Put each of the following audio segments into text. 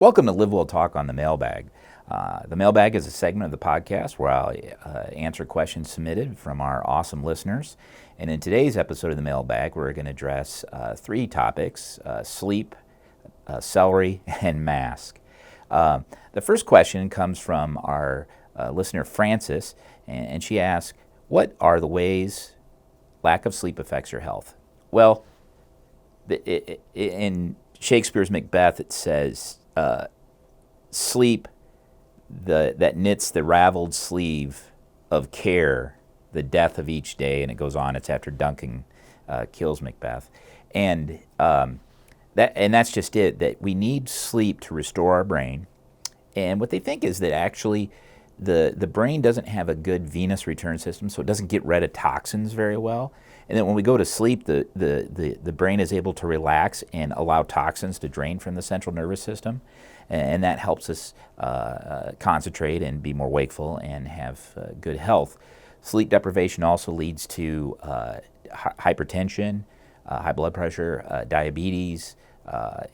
Welcome to LiveWell Talk on the Mailbag. The Mailbag is a segment of the podcast where I'll answer questions submitted from our awesome listeners. And in today's episode of the Mailbag, we're going to address three topics: sleep, celery, and mask. The first question comes from our listener Frances, and she asks, "What are the ways lack of sleep affects your health?" Well, in Shakespeare's Macbeth, it says, sleep that knits the raveled sleeve of care, the death of each day, and it goes on. It's after Duncan kills Macbeth, and that's just it. That we need sleep to restore our brain, and what they think is that actually the brain doesn't have a good venous return system, so it doesn't get rid of toxins very well. And then when we go to sleep, the brain is able to relax and allow toxins to drain from the central nervous system, and that helps us concentrate and be more wakeful and have good health. Sleep deprivation also leads to hypertension, high blood pressure, diabetes,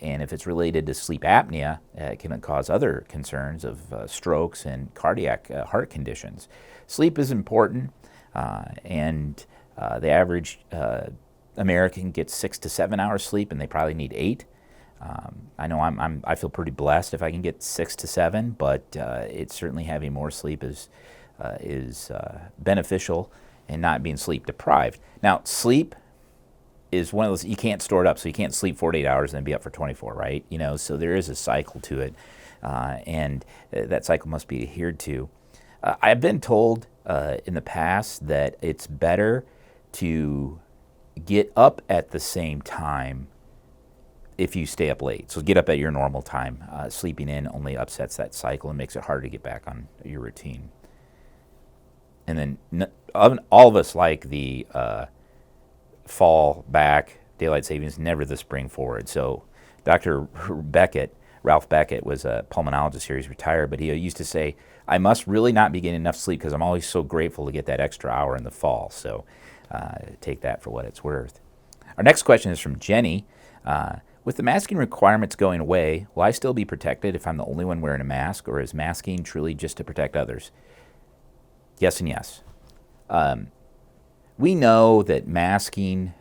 and if it's related to sleep apnea, it can cause other concerns of strokes and cardiac heart conditions. Sleep is important, and the average American gets 6 to 7 hours sleep, and they probably need 8. I know I feel pretty blessed if I can get 6 to 7, but it's certainly having more sleep is beneficial and not being sleep deprived. Now, sleep is one of those, you can't store it up, so you can't sleep 48 hours and then be up for 24, right? So there is a cycle to it, and that cycle must be adhered to. I've been told in the past that it's better to get up at the same time if you stay up late. So get up at your normal time. Sleeping in only upsets that cycle and makes it harder to get back on your routine. And then all of us like the fall back, daylight savings, never the spring forward. So Dr. Ralph Beckett was a pulmonologist here. He's retired, but he used to say, I must really not be getting enough sleep because I'm always so grateful to get that extra hour in the fall. So take that for what it's worth. Our next question is from Jenny. With the masking requirements going away, will I still be protected if I'm the only one wearing a mask, or is masking truly just to protect others? Yes and yes. We know that masking,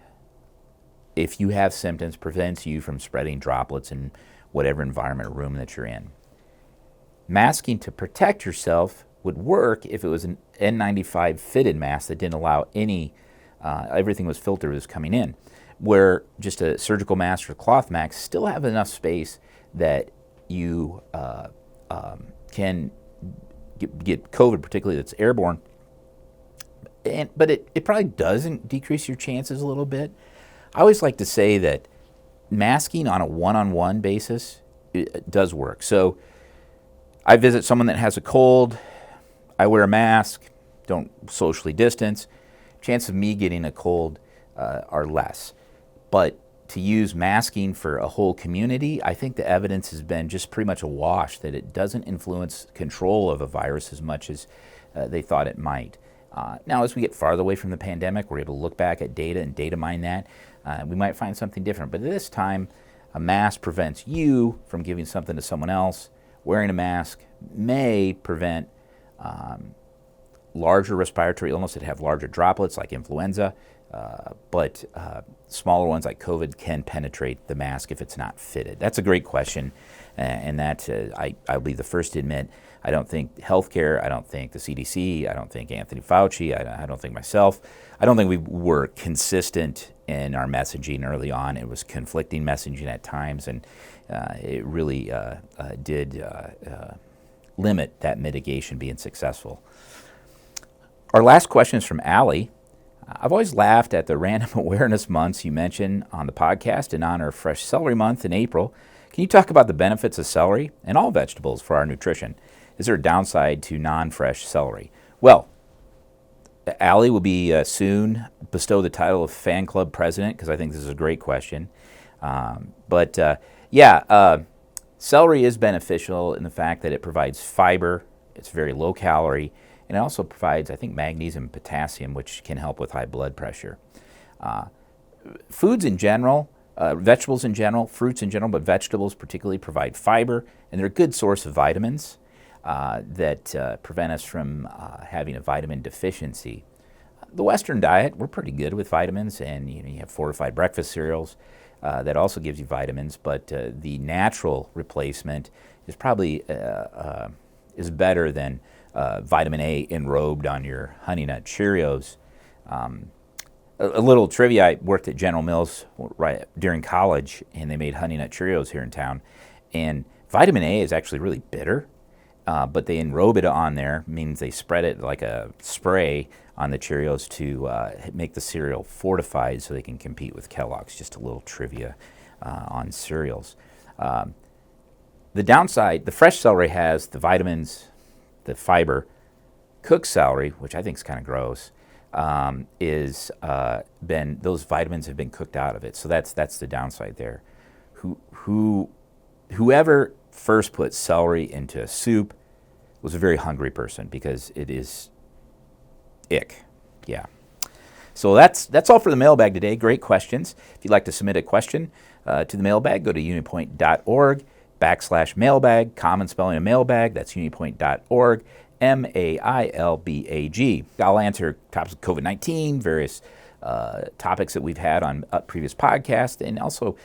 if you have symptoms, prevents you from spreading droplets in whatever environment or room that you're in. Masking to protect yourself would work if it was an N95 fitted mask that didn't allow everything was filtered as coming in, where just a surgical mask or cloth mask still have enough space that you can get COVID, particularly that's airborne. But it probably doesn't decrease your chances a little bit. I always like to say that masking on a one-on-one basis it does work. So I visit someone that has a cold, I wear a mask, don't socially distance, chances of me getting a cold are less. But to use masking for a whole community, I think the evidence has been just pretty much a wash that it doesn't influence control of a virus as much as they thought it might. Now, as we get farther away from the pandemic, we're able to look back at data and data mine that. We might find something different. But at this time, a mask prevents you from giving something to someone else. Wearing a mask may prevent larger respiratory illness that have larger droplets like influenza, but smaller ones like COVID can penetrate the mask if it's not fitted. That's a great question, and that I'll be the first to admit, I don't think healthcare, I don't think the CDC, I don't think Anthony Fauci, I don't think myself, I don't think we were consistent in our messaging early on. It was conflicting messaging at times, and it really did limit that mitigation being successful. Our last question is from Allie. I've always laughed at the random awareness months you mentioned on the podcast in honor of Fresh Celery Month in April. Can you talk about the benefits of celery and all vegetables for our nutrition? Is there a downside to non-fresh celery? Well, Allie will be soon bestowed the title of fan club president because I think this is a great question. Celery is beneficial in the fact that it provides fiber. It's very low calorie. And it also provides, I think, magnesium and potassium, which can help with high blood pressure. Foods in general Vegetables in general, fruits in general, but vegetables particularly provide fiber, and they're a good source of vitamins that prevent us from having a vitamin deficiency. The Western diet, we're pretty good with vitamins, and you have fortified breakfast cereals that also gives you vitamins, but the natural replacement is probably is better than vitamin A enrobed on your Honey Nut Cheerios. A little trivia, I worked at General Mills right during college, and they made Honey Nut Cheerios here in town, and vitamin A is actually really bitter, but they enrobe it on there, means they spread it like a spray on the Cheerios to make the cereal fortified so they can compete with Kellogg's. Just a little trivia on cereals. The downside, the fresh celery has the vitamins, the fiber. Cooked celery, which I think is kind of gross, those vitamins have been cooked out of it. So that's the downside there. Whoever first put celery into a soup was a very hungry person, because it is ick. Yeah. So that's all for the mailbag today. Great questions. If you'd like to submit a question to the mailbag, go to unitypoint.org/mailbag. Common spelling of mailbag. That's unitypoint.org. MAILBAG. I'll answer topics of COVID-19, various topics that we've had on previous podcasts, and also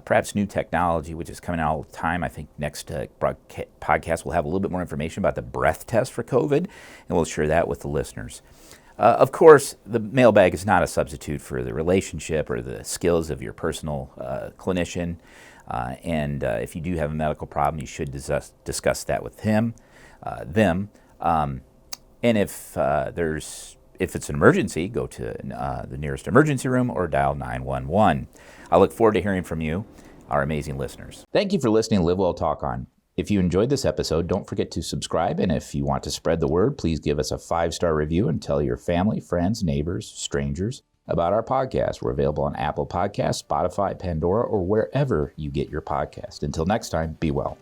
perhaps new technology, which is coming out all the time. I think next podcast we'll have a little bit more information about the breath test for COVID, and we'll share that with the listeners. Of course, the mailbag is not a substitute for the relationship or the skills of your personal clinician, and if you do have a medical problem, you should discuss that with them. And if it's an emergency, go to the nearest emergency room or dial 911. I look forward to hearing from you, our amazing listeners. Thank you for listening to LiveWell Talk On. If you enjoyed this episode, don't forget to subscribe, and if you want to spread the word, please give us a 5-star review and tell your family, friends, neighbors, strangers about our podcast. We're available on Apple Podcasts, Spotify, Pandora, or wherever you get your podcast. Until next time, be well.